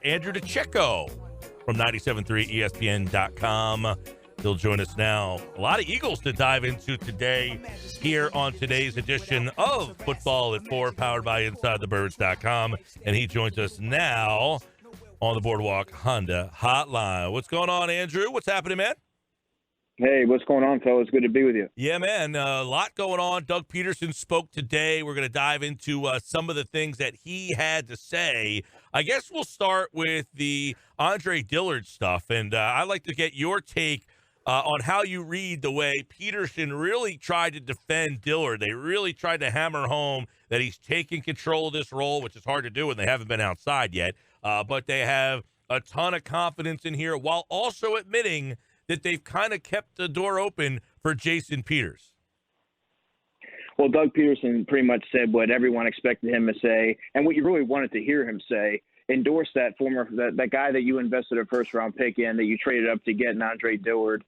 Andrew DiCecco from 97.3 ESPN.com. He'll join us now. A lot of Eagles to dive into today here on today's edition of Football at 4, powered by InsideTheBirds.com. And he joins us now on the Boardwalk Honda Hotline. What's going on, Andrew? What's happening, man? Hey, what's going on, fellas? Good to be with you. Yeah, man. A lot going on. Doug Pederson spoke today. We're going to dive into some of the things that he had to say. I guess we'll start with the Andre Dillard stuff. And I'd like to get your take on how you read the way Pederson really tried to defend Dillard. They really tried to hammer home that he's taking control of this role, which is hard to do when they haven't been outside yet. But they have a ton of confidence in here while also admitting that they've kind of kept the door open for Jason Peters. Well, Doug Pederson pretty much said what everyone expected him to say, and what you really wanted to hear him say. Endorse that that guy that you invested a first-round pick in, that you traded up to get in Andre Dillard.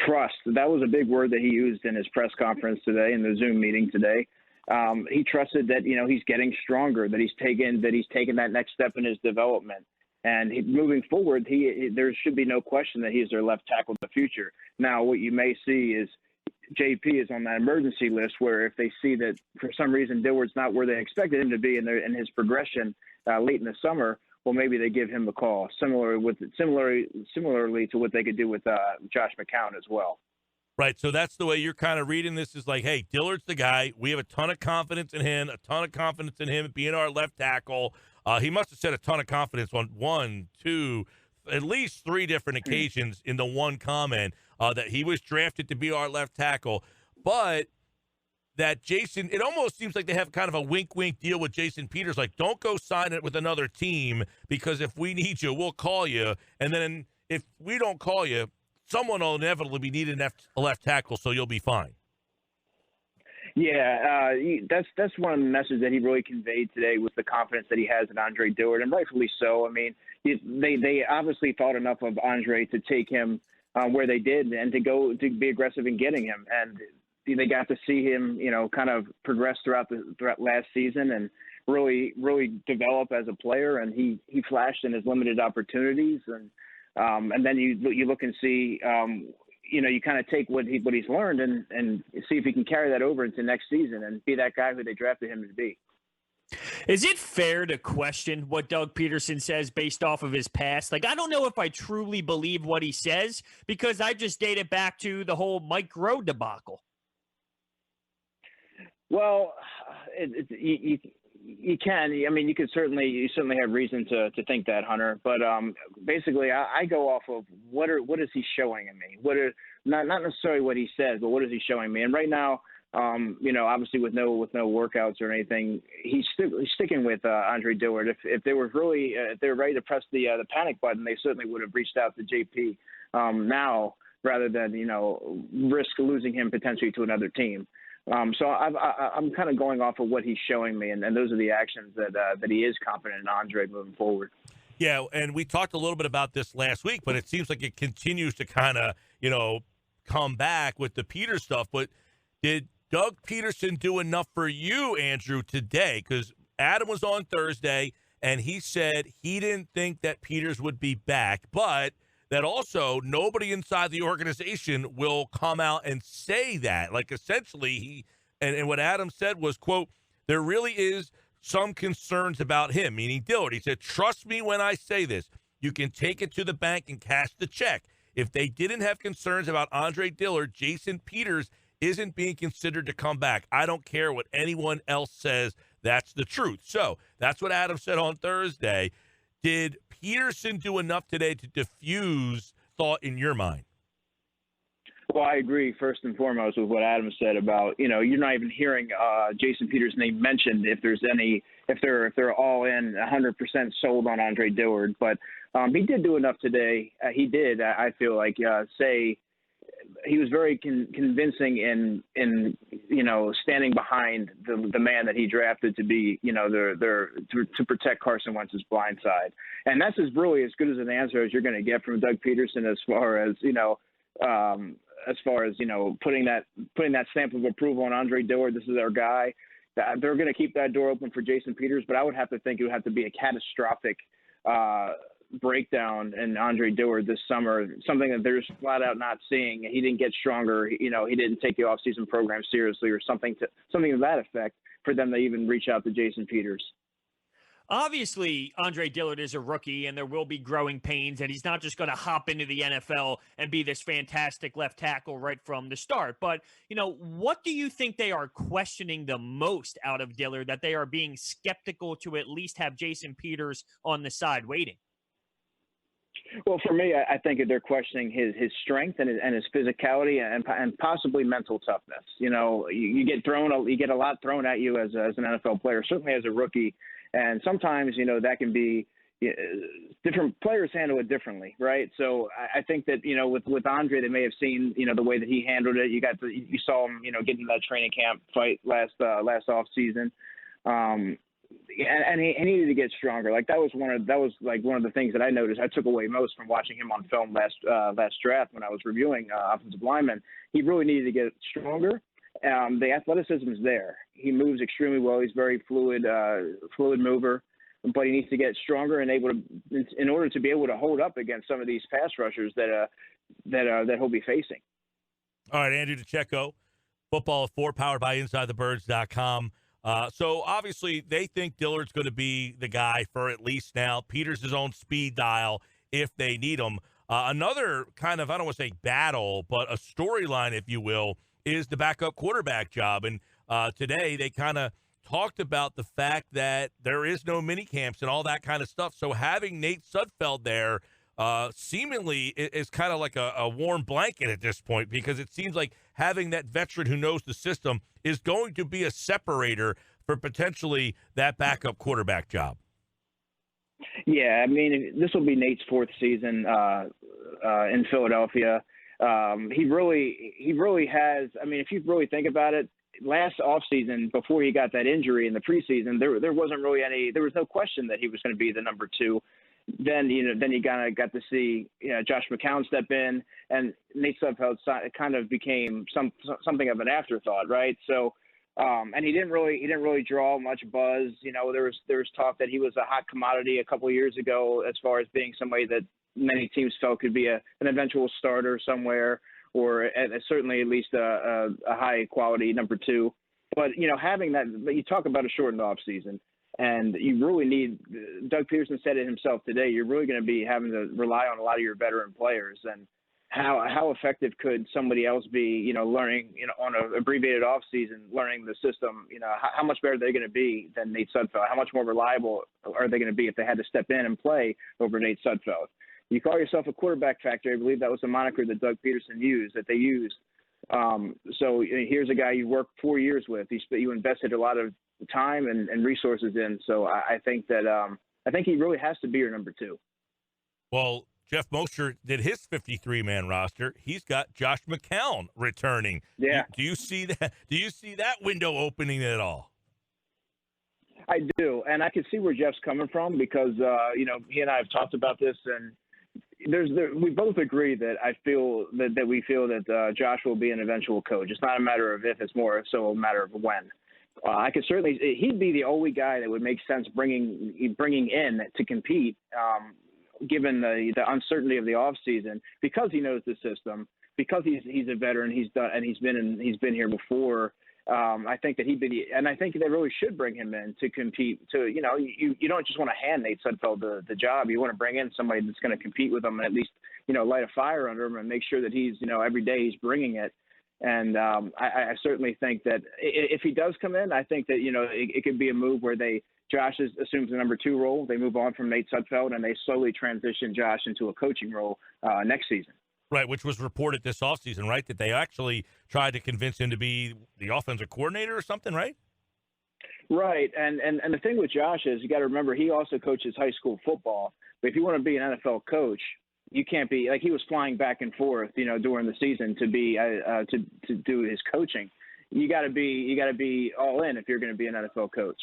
Trust. That was a big word that he used in his press conference today, in the Zoom meeting today. He trusted that he's getting stronger, that he's taken that next step in his development. And moving forward, there should be no question that he's their left tackle of the future. Now, what you may see is JP is on that emergency list, where if they see that for some reason Dillard's not where they expected him to be in his progression late in the summer, well, maybe they give him a call, similarly to what they could do with Josh McCown as well. Right, so that's the way you're kind of reading this, is like, hey, Dillard's the guy. We have a ton of confidence in him, being our left tackle. He must have said a ton of confidence on one, two, at least three different occasions in the one comment that he was drafted to be our left tackle. But that Jason, it almost seems like they have kind of a wink-wink deal with Jason Peters, like, don't go sign it with another team, because if we need you, we'll call you. And then if we don't call you, someone will inevitably be needing a left tackle, so you'll be fine. Yeah, that's one of the messages that he really conveyed today, was the confidence that he has in Andre Dillard, and rightfully so. I mean, they obviously thought enough of Andre to take him where they did, and to be aggressive in getting him. And they got to see him, kind of progress throughout last season and really develop as a player. And he flashed in his limited opportunities, and then you look and see. You kind of take what he's learned and see if he can carry that over into next season and be that guy who they drafted him to be. Is it fair to question what Doug Pederson says based off of his past? Like, I don't know if I truly believe what he says, because I just date it back to the whole Mike Groh debacle. Well, you can. I mean, you certainly have reason to think that, Hunter. But basically, I go off of what is he showing in me? Not necessarily what he says, but what is he showing me? And right now, obviously with no workouts or anything, he's sticking with Andre Dillard. If they were ready to press the panic button, they certainly would have reached out to JP now, rather than risk losing him potentially to another team. So I'm kind of going off of what he's showing me, and those are the actions that he is confident in Andre moving forward. Yeah, and we talked a little bit about this last week, but it seems like it continues to kind of, come back with the Peters stuff. But did Doug Pederson do enough for you, Andrew, today? Because Adam was on Thursday, and he said he didn't think that Peters would be back, but that also nobody inside the organization will come out and say that. Like, essentially, and what Adam said was, quote, there really is some concerns about him, meaning Dillard. He said, trust me when I say this. You can take it to the bank and cash the check. If they didn't have concerns about Andre Dillard, Jason Peters isn't being considered to come back. I don't care what anyone else says. That's the truth. So that's what Adam said on Thursday. Did Pederson do enough today to diffuse thought in your mind? Well, I agree first and foremost with what Adam said about, you're not even hearing Jason Peters' name mentioned if they're all in 100% sold on Andre Dillard. But he did do enough today. He did, I feel like, say he was very convincing in standing behind the man that he drafted to be, to protect Carson Wentz's blind side. And that's really as good as an answer as you're going to get from Doug Pederson as far as putting that stamp of approval on Andre Dillard. This is our guy. They're going to keep that door open for Jason Peters, but I would have to think it would have to be a catastrophic breakdown in Andre Dillard this summer, something that they're just flat out not seeing. He didn't get stronger. He didn't take the offseason program seriously or something to that effect for them to even reach out to Jason Peters. Obviously, Andre Dillard is a rookie, and there will be growing pains, and he's not just going to hop into the NFL and be this fantastic left tackle right from the start. But, what do you think they are questioning the most out of Dillard, that they are being skeptical to at least have Jason Peters on the side waiting? Well, for me, I think they're questioning his strength and his physicality and possibly mental toughness. You get a lot thrown at you as an NFL player, certainly as a rookie. And sometimes, that can be different players handle it differently, right? So I think that, with Andre, they may have seen, the way that he handled it. You saw him, getting that training camp fight last off season. And he needed to get stronger. Like that was one of the things that I noticed. I took away most from watching him on film last draft when I was reviewing offensive linemen. He really needed to get stronger. The athleticism is there. He moves extremely well. He's very fluid mover, but he needs to get stronger and in order to be able to hold up against some of these pass rushers that he'll be facing. All right, Andrew DiCecco, Football at 4, powered by InsideTheBirds.com. So obviously they think Dillard's going to be the guy for at least now. Peters' his own speed dial if they need him. Another kind of, I don't want to say battle, but a storyline, if you will, is the backup quarterback job. And today they kind of talked about the fact that there is no mini camps and all that kind of stuff. So having Nate Sudfeld there seemingly is kind of like a warm blanket at this point, because it seems like having that veteran who knows the system is going to be a separator for potentially that backup quarterback job. Yeah, I mean, this will be Nate's 4th season in Philadelphia. He really has. I mean, if you really think about it, last offseason, before he got that injury in the preseason, there wasn't really there was no question that he was going to be the number 2. Then you kind of got to see Josh McCown step in, and Nate Sudfeld kind of became something of an afterthought, right? So, and he didn't really draw much buzz. There was talk that he was a hot commodity a couple of years ago, as far as being somebody that many teams felt could be an eventual starter somewhere, or certainly at least a high quality number 2. But having that, you talk about a shortened off season. And you really need, Doug Pederson said it himself today, you're really going to be having to rely on a lot of your veteran players. And how effective could somebody else be, learning, on an abbreviated off season, learning the system, how much better are they going to be than Nate Sudfeld? How much more reliable are they going to be if they had to step in and play over Nate Sudfeld? You call yourself a quarterback factory. I believe that was the moniker that Doug Pederson used. So here's a guy you worked 4 years with. You invested a lot of time and resources in. So I think he really has to be your number 2. Well, Jeff Mosher did his 53-man roster. He's got Josh McCown returning. Yeah. Do you see that? Do you see that window opening at all? I do, and I can see where Jeff's coming from, because he and I have talked about this, and we both agree that we feel that Josh will be an eventual coach. It's not a matter of if; it's more so a matter of when. I could certainly, he'd be the only guy that would make sense bringing in to compete, given the uncertainty of the off season, because he knows the system, because he's a veteran, he's been here before. I think that and I think they really should bring him in to compete. You don't just want to hand Nate Sudfeld the job. You want to bring in somebody that's going to compete with him and at least light a fire under him and make sure that he's every day he's bringing it. And I certainly think that if he does come in, I think that it could be a move where Josh assumes the number 2 role. They move on from Nate Sudfeld and they slowly transition Josh into a coaching role next season. Right, which was reported this offseason, right? That they actually tried to convince him to be the offensive coordinator or something, right? Right, and the thing with Josh is you got to remember he also coaches high school football. But if you want to be an NFL coach, you can't be like he was flying back and forth, during the season to be to do his coaching. You got to be all in if you're going to be an NFL coach.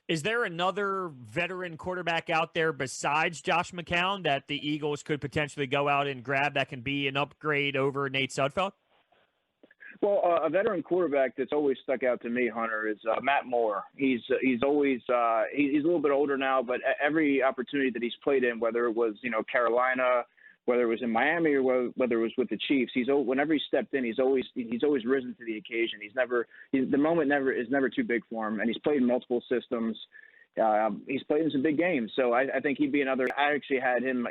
Is there another veteran quarterback out there besides Josh McCown that the Eagles could potentially go out and grab that can be an upgrade over Nate Sudfeld? Well, a veteran quarterback that's always stuck out to me, Hunter, is Matt Moore. He's always he's a little bit older now, but every opportunity that he's played in, whether it was Carolina, whether it was in Miami, or whether it was with the Chiefs, whenever he stepped in, he's always risen to the occasion. The moment is never too big for him, and he's played in multiple systems. He's played in some big games, so I think he'd be another. I actually had him,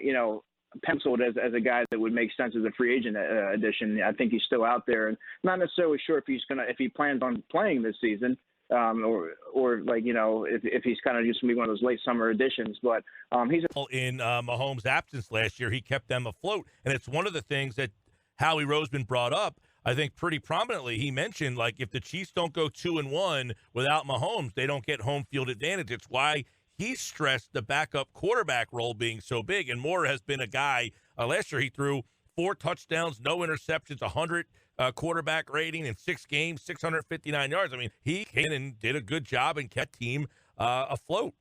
penciled as a guy that would make sense as a free agent addition. I think he's still out there, and not necessarily sure if he plans on playing this season, if he's kind of just gonna be one of those late summer additions. But he's in Mahomes' absence last year, he kept them afloat, and it's one of the things that Howie Roseman brought up, I think, pretty prominently. He mentioned, like, if the Chiefs don't go 2-1 without Mahomes, they don't get home field advantage. It's why he stressed the backup quarterback role being so big. And Moore has been a guy, last year he threw 4 touchdowns, no interceptions, 100 quarterback rating in 6 games, 659 yards. I mean, he came in and did a good job and kept team afloat.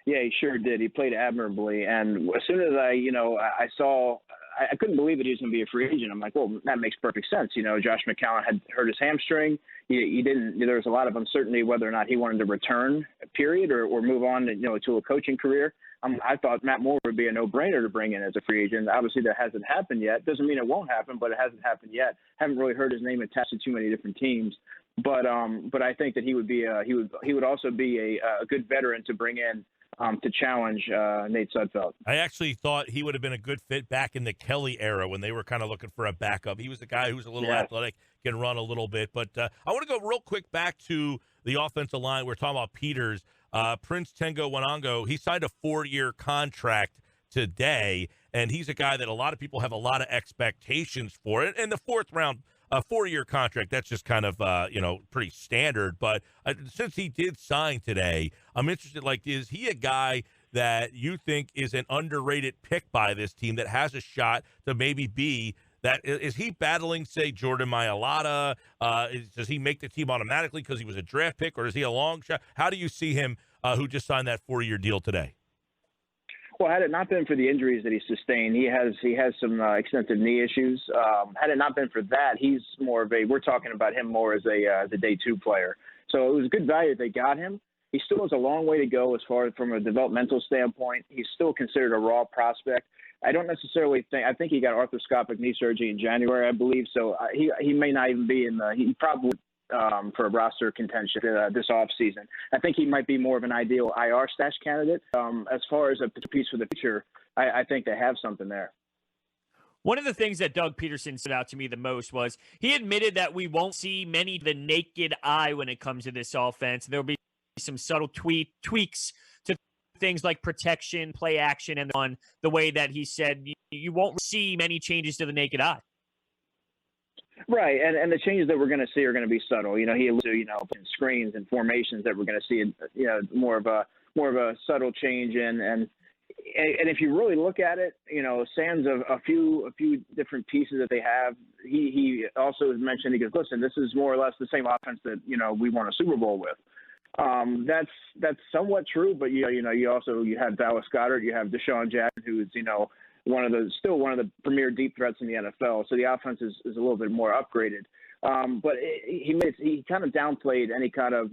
Yeah, he sure did. He played admirably. And as soon as I saw, I couldn't believe that he was going to be a free agent. I'm like, well, that makes perfect sense. Josh McCown had hurt his hamstring. He didn't. There was a lot of uncertainty whether or not he wanted to return, period, or move on, to a coaching career. I thought Matt Moore would be a no-brainer to bring in as a free agent. Obviously, that hasn't happened yet. Doesn't mean it won't happen, but it hasn't happened yet. Haven't really heard his name attached to too many different teams. But I think that he would also be a good veteran to bring in. To challenge Nate Sudfeld. I actually thought he would have been a good fit back in the Kelly era when they were kind of looking for a backup. He was a guy who's a little athletic, can run a little bit. But I want to go real quick back to the offensive line. We're talking about Peters. Prince Tengo Wanongo, he signed a 4-year contract today, and he's a guy that a lot of people have a lot of expectations for. And the 4th round, a 4-year contract, that's just kind of, pretty standard. But since he did sign today, I'm interested, is he a guy that you think is an underrated pick by this team that has a shot to maybe be that? Is he battling, say, Jordan Mailata? Does he make the team automatically because he was a draft pick, or is he a long shot? How do you see him who just signed that 4-year deal today? Well, had it not been for the injuries that he sustained, he has some extensive knee issues. Had it not been for that, he's more of we're talking about him more as a day 2 player. So it was good value that they got him. He still has a long way to go as far as from a developmental standpoint. He's still considered a raw prospect. I don't necessarily think – I think he got arthroscopic knee surgery in January, I believe. So he may not even be in the – he probably for a roster contention this offseason. I think he might be more of an ideal IR stash candidate. As far as a piece for the future, I think they have something there. One of the things that Doug Pederson stood out to me the most was he admitted that we won't see many the naked eye when it comes to this offense. There'll be some subtle tweaks to things like protection, play action, and on the way that he said you won't see many changes to the naked eye. Right, and the changes that we're going to see are going to be subtle. He alluded to screens and formations that we're going to see more of a subtle change in, and if you really look at it, sans a few different pieces that they have, he also mentioned, he goes, listen, this is more or less the same offense that we won a Super Bowl with. That's somewhat true, but you have Dallas Goedert, you have Deshaun Jackson, who's one of the premier deep threats in the NFL. So the offense is a little bit more upgraded. But he kind of downplayed any kind of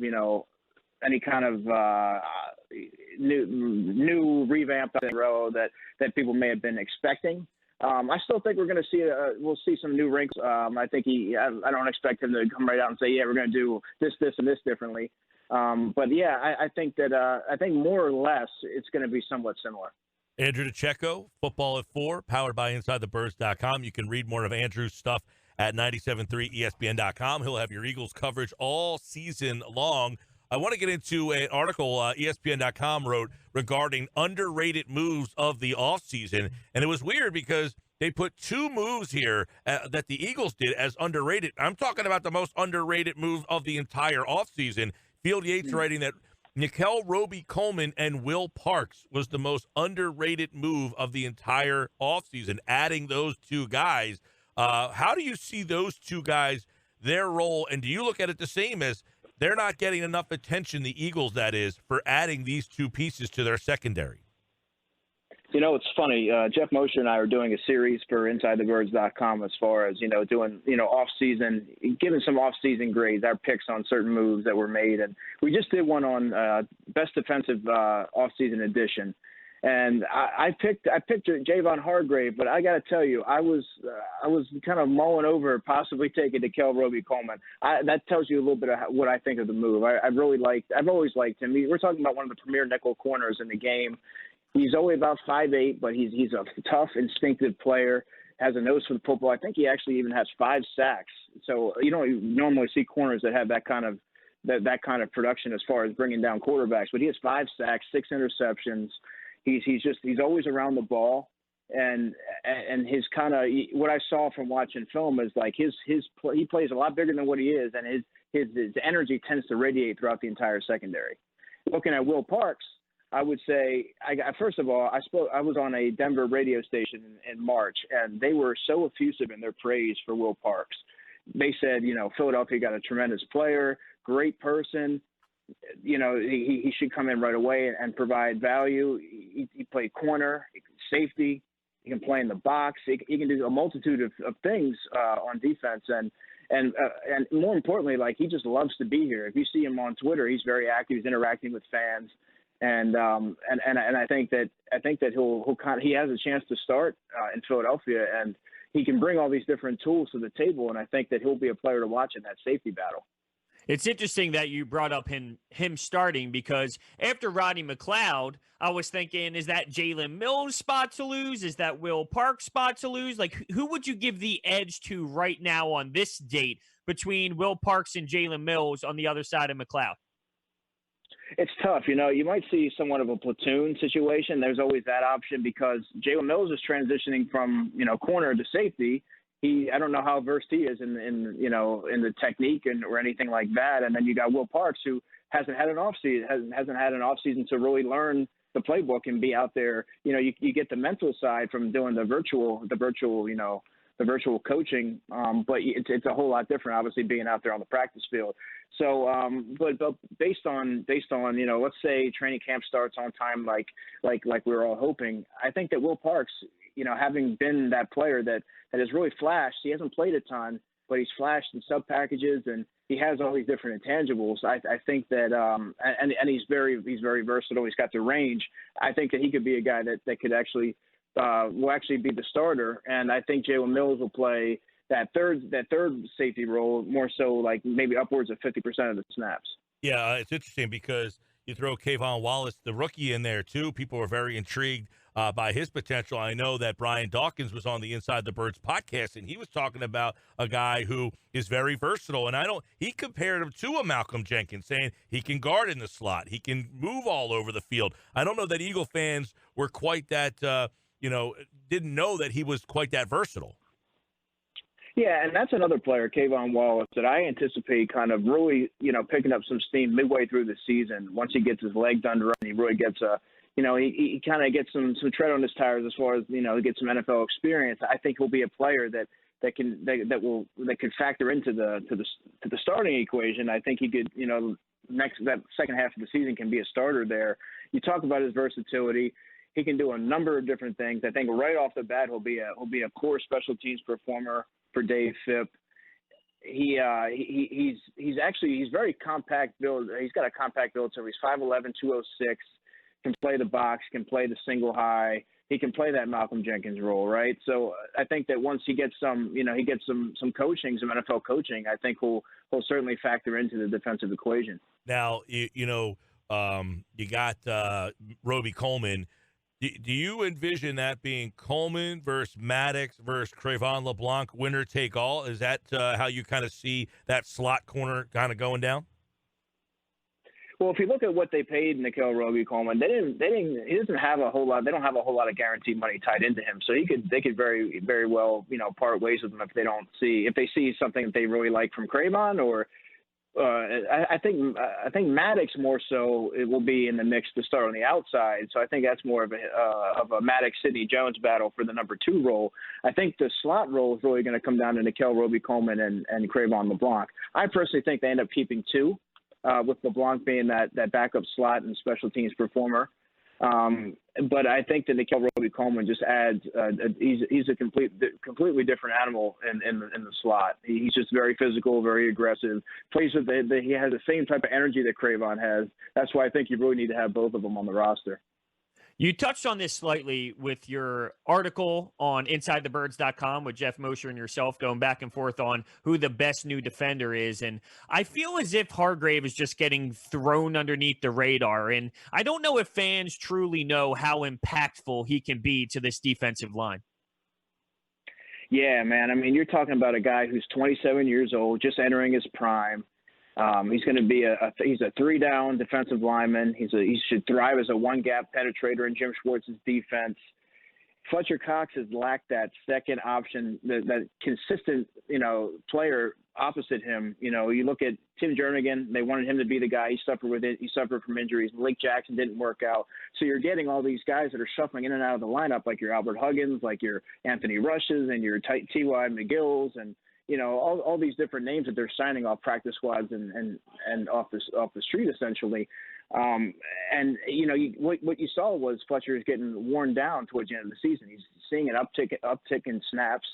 new revamp in the row that people may have been expecting. I still think we're going to see we'll see some new wrinkles. I think I don't expect him to come right out and say, yeah, we're going to do this, and this differently. But yeah, I think more or less it's going to be somewhat similar. Andrew DiCecco, Football at 4, powered by InsideTheBirds.com. You can read more of Andrew's stuff at 97.3ESPN.com. He'll have your Eagles coverage all season long. I want to get into an article ESPN.com wrote regarding underrated moves of the offseason. And it was weird because they put 2 moves here that the Eagles did as underrated. I'm talking about the most underrated move of the entire offseason. Field Yates writing that Nickel Roby-Coleman and Will Parks was the most underrated move of the entire offseason, adding those 2 guys. How do you see those 2 guys, their role, and do you look at it the same as they're not getting enough attention, the Eagles, that is, for adding these 2 pieces to their secondary? You know, it's funny. Jeff Mosher and I are doing a series for InsideTheBirds.com as far as, doing, off-season, giving some off-season grades, our picks on certain moves that were made. And we just did one on best defensive off-season edition. And I picked Javon Hargrave, but I got to tell you, I was kind of mulling over possibly taking Nickel Roby-Coleman. That tells you a little bit of what I think of the move. I've always liked him. We're talking about one of the premier nickel corners in the game. He's only about 5'8", but he's a tough, instinctive player, has a nose for the football. I think he actually even has 5 sacks. So you don't normally see corners that have that kind of production as far as bringing down quarterbacks. But he has 5 sacks, 6 interceptions. He's always around the ball. And his kind of what I saw from watching film is like he plays a lot bigger than what he is, and his energy tends to radiate throughout the entire secondary. Looking at Will Parks, I would say, first of all, I was on a Denver radio station in March, and they were so effusive in their praise for Will Parks. They said, Philadelphia got a tremendous player, great person. He should come in right away and provide value. He played corner, safety. He can play in the box. He can do a multitude of things on defense. And more importantly, like, he just loves to be here. If you see him on Twitter, he's very active. He's interacting with fans. And I think that he has a chance to start in Philadelphia, and he can bring all these different tools to the table. And I think that he'll be a player to watch in that safety battle. It's interesting that you brought up him starting, because after Rodney McLeod, I was thinking, is that Jalen Mills' spot to lose? Is that Will Parks' spot to lose? Like, who would you give the edge to right now on this date between Will Parks and Jalen Mills on the other side of McLeod? It's tough. You might see somewhat of a platoon situation. There's always that option because Jalen Mills is transitioning from, corner to safety. I don't know how versed he is in the technique or anything like that. And then you got Will Parks, who hasn't had an offseason to really learn the playbook and be out there. You get the mental side from doing the virtual coaching, but it's a whole lot different, obviously, being out there on the practice field. So, but based on let's say training camp starts on time, like we're all hoping, I think that Will Parks, having been that player that has really flashed, he hasn't played a ton, but he's flashed in sub packages and he has all these different intangibles. I think that, and he's very versatile. He's got the range. I think that he could be a guy that could actually be the starter. And I think Jalen Mills will play that third safety role more so, like maybe upwards of 50% of the snaps. Yeah, it's interesting because you throw Kayvon Wallace, the rookie, in there too. People were very intrigued by his potential. I know that Brian Dawkins was on the Inside the Birds podcast, and he was talking about a guy who is very versatile. And he compared him to a Malcolm Jenkins, saying he can guard in the slot, he can move all over the field. I don't know that Eagle fans were quite that, didn't know that he was quite that versatile. Yeah, and that's another player, Kayvon Wallace, that I anticipate kind of really, picking up some steam midway through the season. Once he gets his legs under him, he really gets he kind of gets some tread on his tires as far as, get some NFL experience. I think he'll be a player that can factor into the starting equation. I think he could, that second half of the season can be a starter there. You talk about his versatility. He can do a number of different things. I think right off the bat, he'll be a core special teams performer for Dave Phipp. He's very compact build. He's got a compact build, so he's 5'11", 206, can play the box, can play the single high. He can play that Malcolm Jenkins role, right? So I think that once he gets some coaching, some NFL coaching, I think he'll certainly factor into the defensive equation. Now, you got Roby-Coleman. Do you envision that being Coleman versus Maddox versus Cre'Von LeBlanc, winner take all? Is that how you kind of see that slot corner kind of going down? Well, if you look at what they paid Nickel Roby-Coleman, he doesn't have a whole lot. They don't have a whole lot of guaranteed money tied into him. So they could very, very well, part ways with him if they see something that they really like from Cre'Von, or I think Maddox more so it will be in the mix to start on the outside. So I think that's more of a Maddox Sidney Jones battle for the number 2 role. I think the slot role is really going to come down to Nickel Roby-Coleman and Cre'Von LeBlanc. I personally think they end up keeping 2, with LeBlanc being that backup slot and special teams performer. But I think that Nickel Roby-Coleman just adds. He's a completely different animal in the slot. He's just very physical, very aggressive. Plays with he has the same type of energy that Cravon has. That's why I think you really need to have both of them on the roster. You touched on this slightly with your article on InsideTheBirds.com with Jeff Mosher and yourself going back and forth on who the best new defender is. And I feel as if Hargrave is just getting thrown underneath the radar. And I don't know if fans truly know how impactful he can be to this defensive line. Yeah, man. I mean, you're talking about a guy who's 27 years old, just entering his prime. He's going to be he's a 3-down defensive lineman. He should thrive as a one-gap penetrator in Jim Schwartz's defense. Fletcher Cox has lacked that second option, that consistent, player opposite him. You look at Tim Jernigan, they wanted him to be the guy. He suffered from injuries. Malik Jackson didn't work out. So you're getting all these guys that are shuffling in and out of the lineup, like your Albert Huggins, like your Anthony Rushes, and your T.Y. McGills, and all these different names that they're signing off practice squads and off the street essentially. What you saw was Fletcher is getting worn down towards the end of the season. He's seeing an uptick in snaps,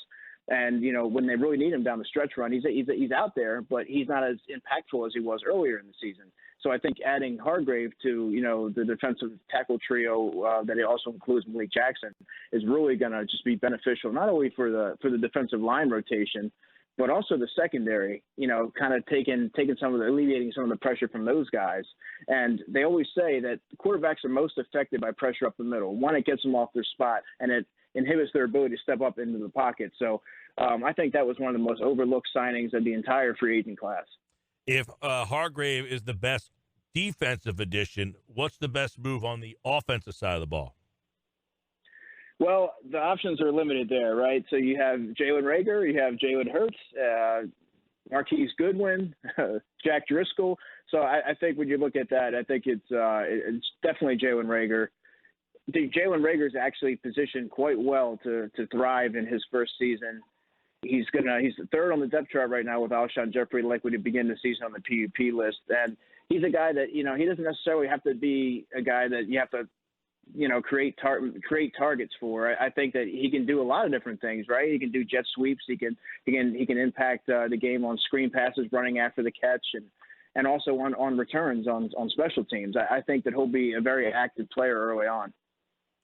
and when they really need him down the stretch run, he's out there, but he's not as impactful as he was earlier in the season. So I think adding Hargrave to the defensive tackle trio that it also includes Malik Jackson is really going to just be beneficial, not only for the defensive line rotation, but also the secondary, kind of alleviating some of the pressure from those guys. And they always say that quarterbacks are most affected by pressure up the middle. One, it gets them off their spot, and it inhibits their ability to step up into the pocket. So I think that was one of the most overlooked signings of the entire free agent class. If Hargrave is the best defensive addition, what's the best move on the offensive side of the ball? Well, the options are limited there, right? So you have Jalen Reagor, you have Jalen Hurts, Marquise Goodwin, Jack Driscoll. So I think when you look at that, I think it's definitely Jalen Reagor. I think Jalen Reagor is actually positioned quite well to thrive in his first season. He's third on the depth chart right now with Alshon Jeffrey, likely to begin the season on the PUP list. And he's a guy that, he doesn't necessarily have to be a guy that you have to create targets for. I think that he can do a lot of different things, right? He can do jet sweeps. He can impact the game on screen passes, running after the catch, and also on returns on special teams. I think that he'll be a very active player early on.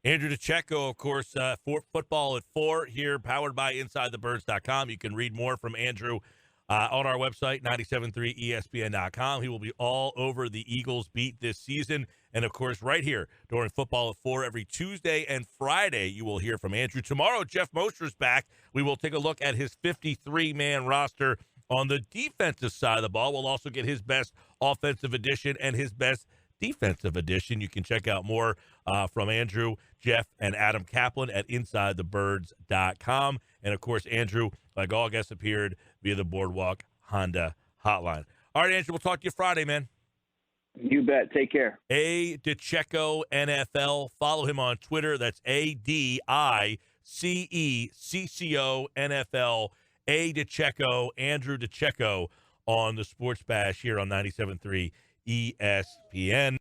Andrew DiCecco, of course, for Football at 4 here, powered by InsideTheBirds.com. You can read more from Andrew on our website, 973ESPN.com. He will be all over the Eagles beat this season. And, of course, right here during Football at 4 every Tuesday and Friday, you will hear from Andrew. Tomorrow, Jeff Mosher's back. We will take a look at his 53-man roster on the defensive side of the ball. We'll also get his best offensive addition and his best defensive edition. You can check out more from Andrew, Jeff, and Adam Kaplan at InsideTheBirds.com. And, of course, Andrew, like all guests, appeared via the Boardwalk Honda hotline. All right, Andrew, we'll talk to you Friday, man. You bet. Take care. A DiCecco NFL. Follow him on Twitter. That's ADICECCO NFL. A DiCecco, Andrew DiCecco on the Sports Bash here on 97.3 ESPN.